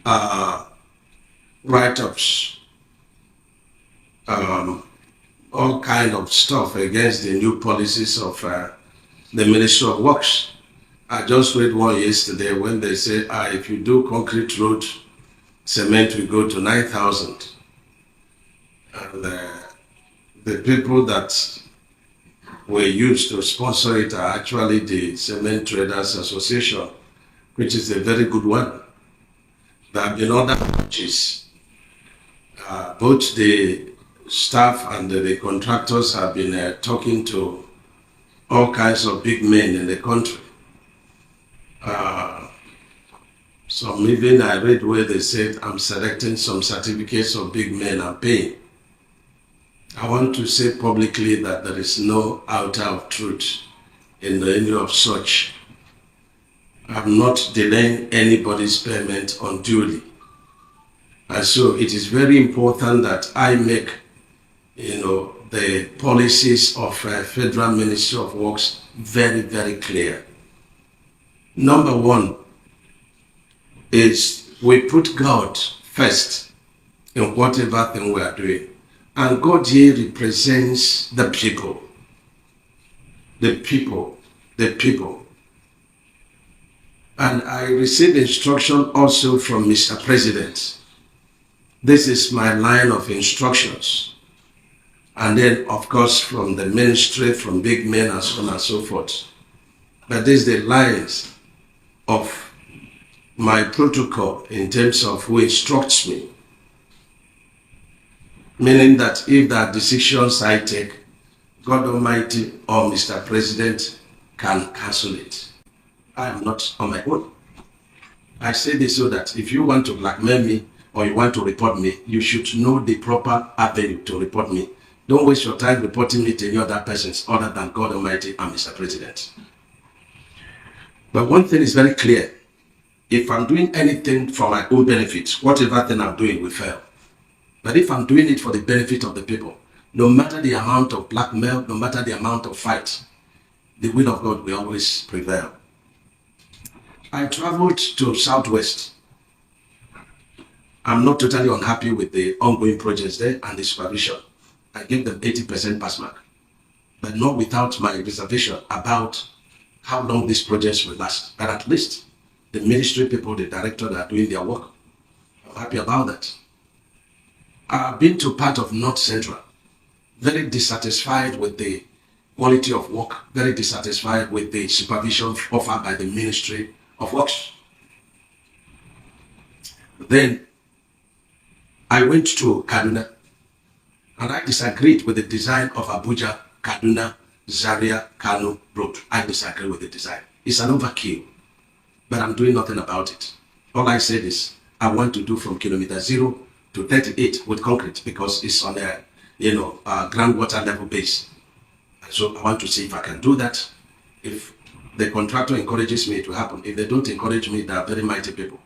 uh, write-ups, um, all kind of stuff against the new policies of the Ministry of Works. I just read one yesterday when they say, if you do concrete road, cement will go to 9,000. And the people that were used to sponsor it are actually the Cement Traders Association, which is a very good one. There have been other branches. Both the staff and the contractors have been talking to all kinds of big men in the country. Some even I read where they said, I'm selecting some certificates of big men and paying. I want to say publicly that there is no iota of truth in any of such. I'm not delaying anybody's payment unduly. And so it is very important that I make, the policies of Federal Ministry of Works very, very clear. Number one is we put God first in whatever thing we are doing. And God here represents the people. The people. The people. And I received instruction also from Mr. President. This is my line of instructions. And then, of course, from the ministry, from big men, and so on and so forth. But these are the lines of my protocol in terms of who instructs me. Meaning that if there are decisions I take, God Almighty or Mr. President can cancel it. I am not on my own. I say this so that if you want to blackmail me or you want to report me, you should know the proper avenue to report me. Don't waste your time reporting me to any other persons other than God Almighty and Mr. President. But one thing is very clear. If I'm doing anything for my own benefit, whatever thing I'm doing will fail. But if I'm doing it for the benefit of the people, no matter the amount of blackmail, no matter the amount of fight, the will of God will always prevail. I traveled to Southwest. I'm not totally unhappy with the ongoing projects there and the supervision. I gave them 80% pass mark, but not without my reservation about how long these projects will last. But at least the ministry people, the director are doing their work. I'm happy about that. I've been to part of North Central, very dissatisfied with the quality of work, very dissatisfied with the supervision offered by the Ministry of Works. Then I went to Kaduna, and I disagreed with the design of Abuja, Kaduna, Zaria, Kano Road. I disagree with the design. It's an overkill, but I'm doing nothing about it. All I said is I want to do from kilometer 0 to 38 with concrete because it's on a groundwater level base. And so I want to see if I can do that. If the contractor encourages me, it will happen. If they don't encourage me, they are very mighty people.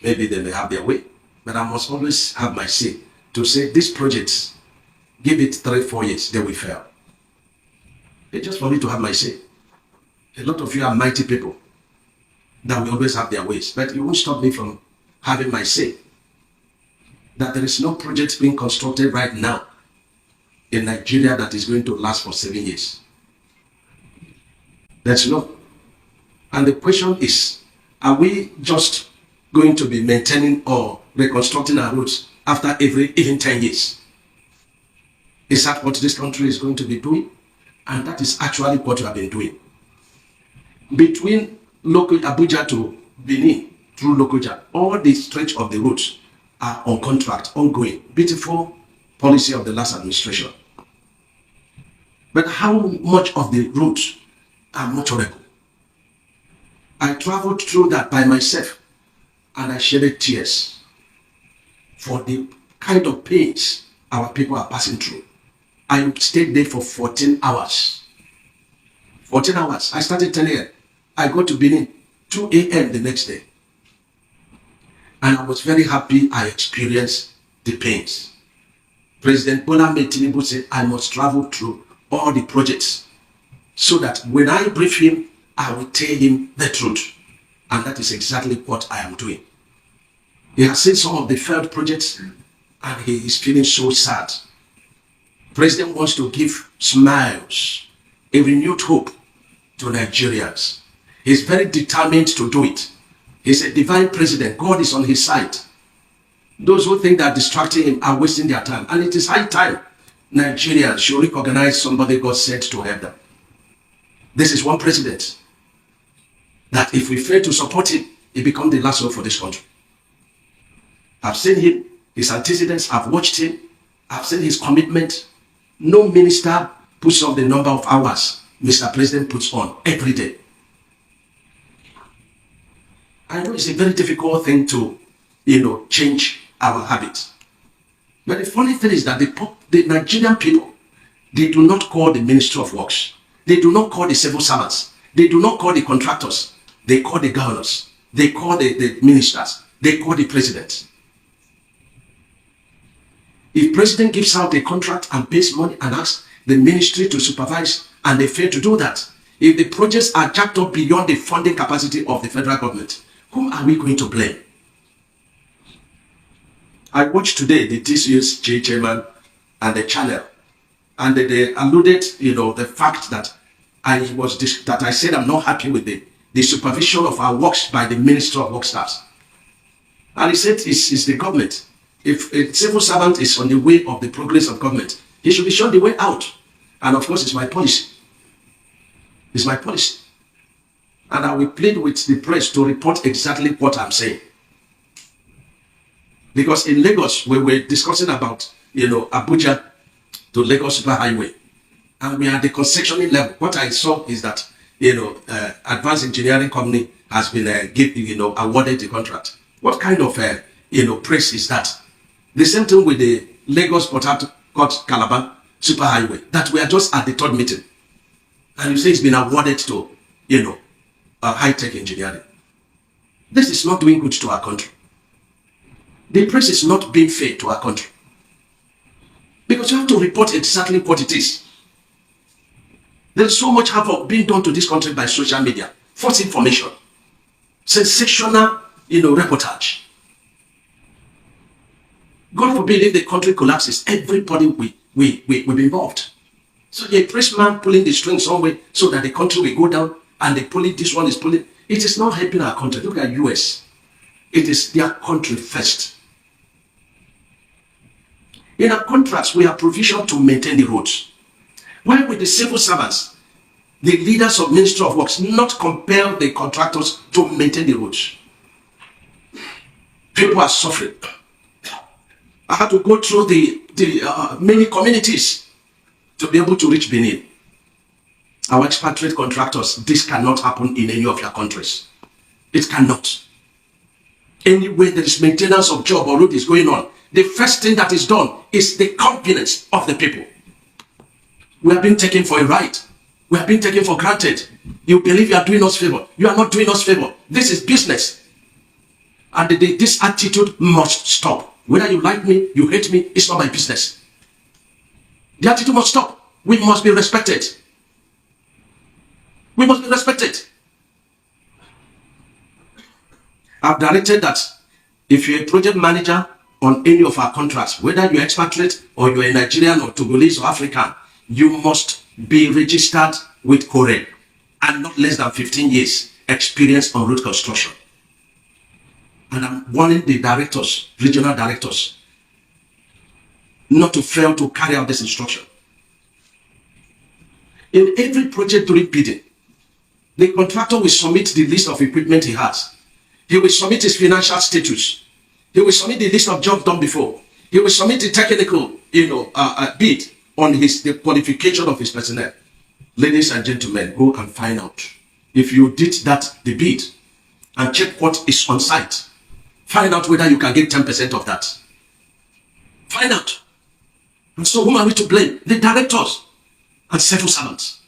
Maybe they may have their way. But I must always have my say to say these projects, give it 3-4 years, they will fail. It's just for me to have my say. A lot of you are mighty people that will always have their ways, but it won't stop me from having my say. That there is no project being constructed right now in Nigeria that is going to last for 7 years. There's no. And the question is, are we just going to be maintaining or reconstructing our roads after even 10 years? Is that what this country is going to be doing? And that is actually what we have been doing. Between Abuja to Benin, through Lokoja, all the stretch of the roads are on contract, ongoing. Beautiful policy of the last administration. But how much of the roads are motorable? I traveled through that by myself and I shedded tears for the kind of pains our people are passing through. I stayed there for 14 hours. 14 hours. I started 10 a.m. I go to Benin, 2 a.m. the next day. And I was very happy I experienced the pains. President Bola Tinubu said, I must travel through all the projects so that when I brief him, I will tell him the truth. And that is exactly what I am doing. He has seen some of the failed projects and he is feeling so sad. President wants to give smiles, a renewed hope to Nigerians. He's very determined to do it. He's a divine president. God is on his side. Those who think that distracting him are wasting their time. And it is high time Nigerians should recognize somebody God sent to help them. This is one president that if we fail to support him, he becomes the last hope for this country. I've seen him, his antecedents, I've watched him, I've seen his commitment. No minister puts on the number of hours Mr. President puts on every day. I know it's a very difficult thing to, change our habits. But the funny thing is that the Nigerian people, they do not call the Ministry of Works. They do not call the civil servants. They do not call the contractors. They call the governors. They call the ministers. They call the president. If president gives out a contract and pays money and asks the ministry to supervise and they fail to do that, if the projects are jacked up beyond the funding capacity of the federal government, whom are we going to blame? I watched today the TCU's chairman and the channel, and they alluded, the fact that I said I'm not happy with the supervision of our works by the Minister of Work Staffs. And he said it's the government. If a civil servant is on the way of the progress of government, he should be shown the way out. And of course, it's my policy. It's my policy. And I will plead with the press to report exactly what I'm saying. Because in Lagos, we were discussing about, Abuja to Lagos Superhighway. And we are at the concessioning level. What I saw is that, Advanced Engineering Company has been awarded the contract. What kind of, praise is that? The same thing with the Lagos Port Harcourt Calabar Superhighway, that we are just at the third meeting. And you say it's been awarded to, high-tech engineering. This is not doing good to our country. The press is not being fair to our country. Because you have to report exactly what it is. There's so much havoc being done to this country by social media. False information. Sensational, reportage. God forbid if the country collapses, everybody will be involved. So a pressman pulling the string somewhere so that the country will go down and the pulling, this one is pulling. It is not helping our country. Look at US. It is their country first. In our contracts, we have provision to maintain the roads. Why would the civil servants, the leaders of Ministry of Works, not compel the contractors to maintain the roads? People are suffering. I had to go through the many communities to be able to reach Benin. Our expatriate contractors, this cannot happen in any of your countries. It cannot. Anywhere there is maintenance of job or road is going on, the first thing that is done is the confidence of the people. We are being taken for a ride. We are being taken for granted. You believe you are doing us favor. You are not doing us favor. This is business. And this attitude must stop. Whether you like me, you hate me, it's not my business. The attitude must stop. We must be respected. We must be respected. I've directed that if you're a project manager on any of our contracts, whether you're expatriate or you're a Nigerian or Togolese or African, you must be registered with CORE and not less than 15 years experience on road construction. And I'm warning the directors, regional directors, not to fail to carry out this instruction. In every project during bidding, the contractor will submit the list of equipment he has. He will submit his financial status. He will submit the list of jobs done before. He will submit the technical, bid on the qualification of his personnel. Ladies and gentlemen, go and find out. If you did the bid, and check what is on site. Find out whether you can get 10% of that. Find out. And so whom are we to blame? The directors and civil servants.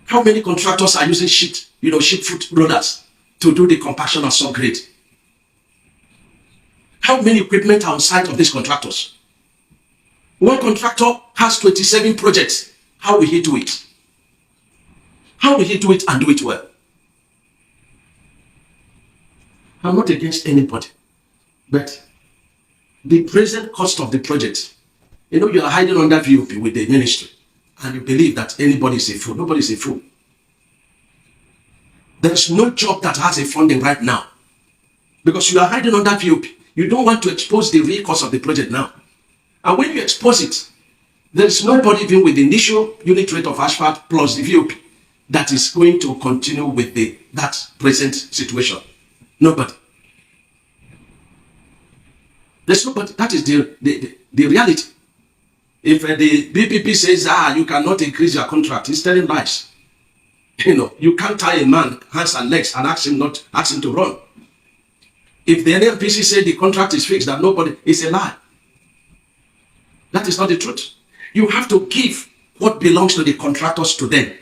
How many contractors are using sheepfoot rollers to do the compaction and subgrade? How many equipment are on site of these contractors? One contractor has 27 projects. How will he do it? How will he do it and do it well? I'm not against anybody, but the present cost of the project, you are hiding under VOP with the ministry, and you believe that anybody is a fool. Nobody is a fool. There is no job that has a funding right now because you are hiding under VOP. You don't want to expose the real cost of the project now. And when you expose it, there is nobody even with the initial unit rate of asphalt plus the VOP that is going to continue with that present situation. Nobody. There's nobody. That is the reality. If the BPP says, you cannot increase your contract, he's telling lies. You can't tie a man hands and legs and ask him to run. If the NLPC say the contract is fixed, that nobody, it's a lie. That is not the truth. You have to give what belongs to the contractors to them.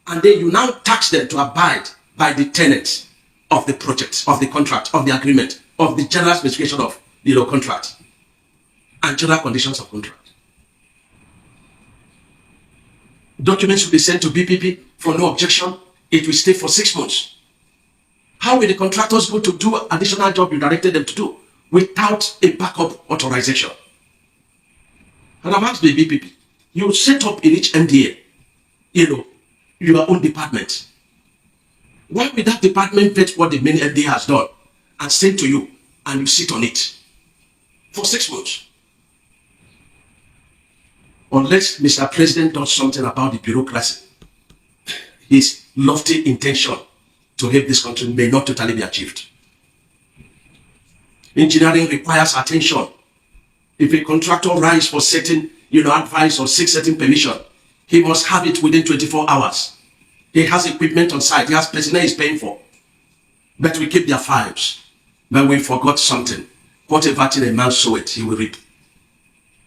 And then you now tax them to abide by the tenets of the project, of the contract, of the agreement, of the general specification of contract and general conditions of contract. Documents will be sent to BPP for no objection. It will stay for 6 months. How will the contractors go to do additional job you directed them to do without a backup authorization? And I've asked the BPP, you set up in each MDA, your own department. Why will that department vet what the main MDA has done and send to you and you sit on it for 6 months? Unless Mr. President does something about the bureaucracy, his lofty intention to help this country may not totally be achieved. Engineering requires attention. If a contractor writes for certain, advice or seeks certain permission, he must have it within 24 hours. He has equipment on site. He has personnel he's paying for. But we keep their files. But we forgot something. Whatever till a man soweth, he will reap.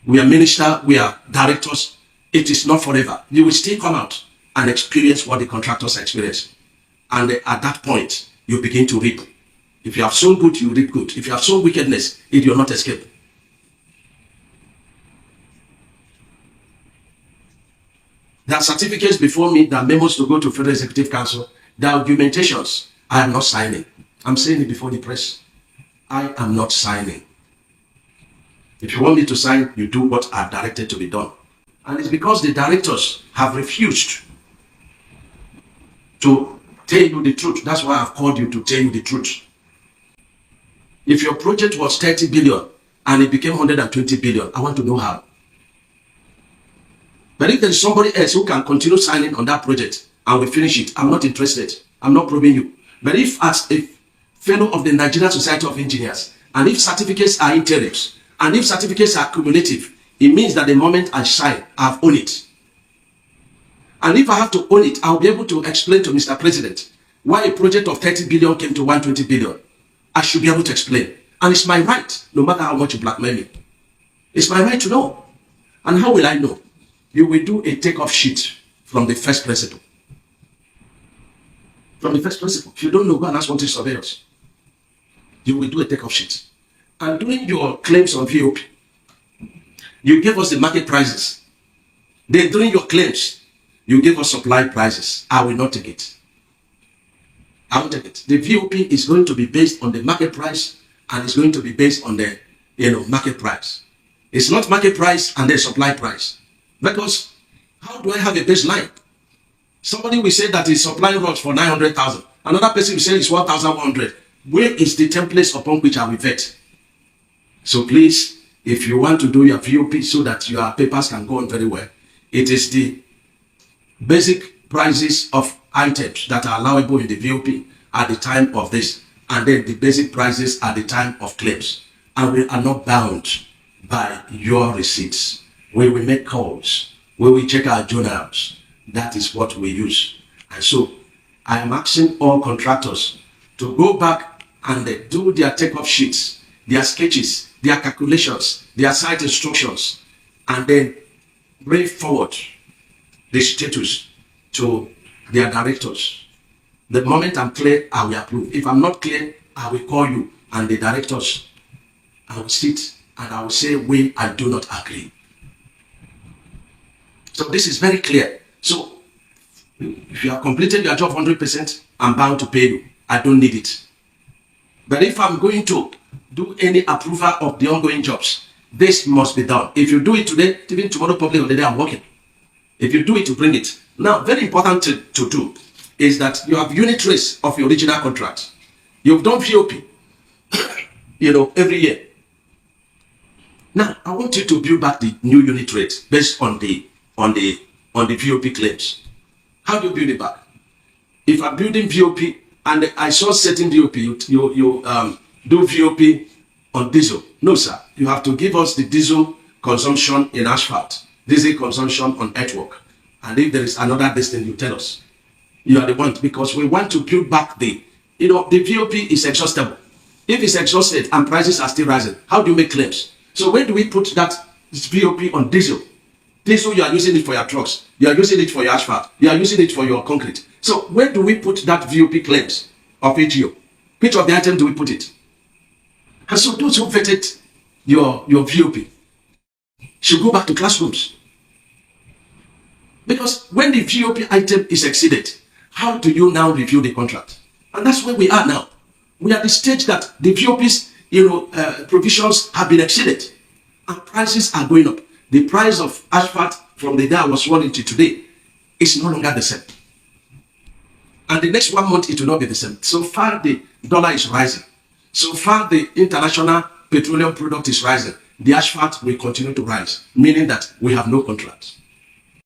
We are ministers, we are directors. It is not forever. You will still come out and experience what the contractors experience. And at that point, you begin to reap. If you have sown good, you reap good. If you have sown wickedness, it will not escape. There are certificates before me, there are memos to go to Federal Executive Council. There are argumentations. I am not signing. I'm saying it before the press. I am not signing. If you want me to sign, you do what I've directed to be done. And it's because the directors have refused to tell you the truth. That's why I've called you to tell you the truth. If your project was 30 billion and it became 120 billion, I want to know how. But if there's somebody else who can continue signing on that project and we finish it, I'm not interested. I'm not probing you. But if as a fellow of the Nigerian Society of Engineers, and if certificates are interims, and if certificates are cumulative, it means that the moment I sign, I've owned it. And if I have to own it, I'll be able to explain to Mr. President why a project of 30 billion came to 120 billion. I should be able to explain. And it's my right, no matter how much you blackmail me. It's my right to know. And how will I know? You will do a takeoff sheet from the first principle. From the first principle. If you don't know, go and ask one of the surveyors. You will do a takeoff sheet. And doing your claims on VOP, you gave us the market prices. Then during your claims, you gave us supply prices. I will not take it. I won't take it. The VOP is going to be based on the market price and it's going to be based on the market price. It's not market price and then supply price. Because how do I have a baseline? Somebody will say that he's supplying rods for 900,000. Another person will say it's 1,100. Where is the templates upon which I will vet? So please, if you want to do your VOP so that your papers can go on very well, it is the basic prices of items that are allowable in the VOP at the time of this, and then the basic prices at the time of claims. And we are not bound by your receipts. We will make calls. We will check our journals. That is what we use. And so I am asking all contractors to go back and do their takeoff sheets, their sketches, their calculations, their site instructions, and then bring forward the status to their directors. The moment I'm clear, I will approve. If I'm not clear, I will call you and the directors. I will sit and I will say when I do not agree. So this is very clear. So if you have completed your job 100%, I'm bound to pay you. I don't need it. But if I'm going to do any approval of the ongoing jobs, this must be done. If you do it today, even tomorrow, probably on the day I'm working. If you do it, you bring it. Now, very important to do is that you have unit rates of your original contract. You've done VOP, every year. Now, I want you to build back the new unit rate based on the VOP claims. How do you build it back? If I'm building VOP and I saw certain VOP, you do VOP on diesel. No, sir. You have to give us the diesel consumption in asphalt, diesel consumption on earthwork. And if there is another distance, you tell us. You are the one, because we want to build back the VOP is exhaustible. If it's exhausted and prices are still rising, how do you make claims? So where do we put that VOP on diesel? Diesel, you are using it for your trucks. You are using it for your asphalt. You are using it for your concrete. So where do we put that VOP claims of each year? Which of the items do we put it? And so those who vetted your VOP should go back to classrooms. Because when the VOP item is exceeded, how do you now review the contract? And that's where we are now. We are at the stage that the VOP's provisions have been exceeded and prices are going up. The price of asphalt from the day I was sworn into today is no longer the same. And the next 1 month, it will not be the same. So far, the dollar is rising. So far, the international petroleum product is rising. The asphalt will continue to rise, meaning that we have no contract.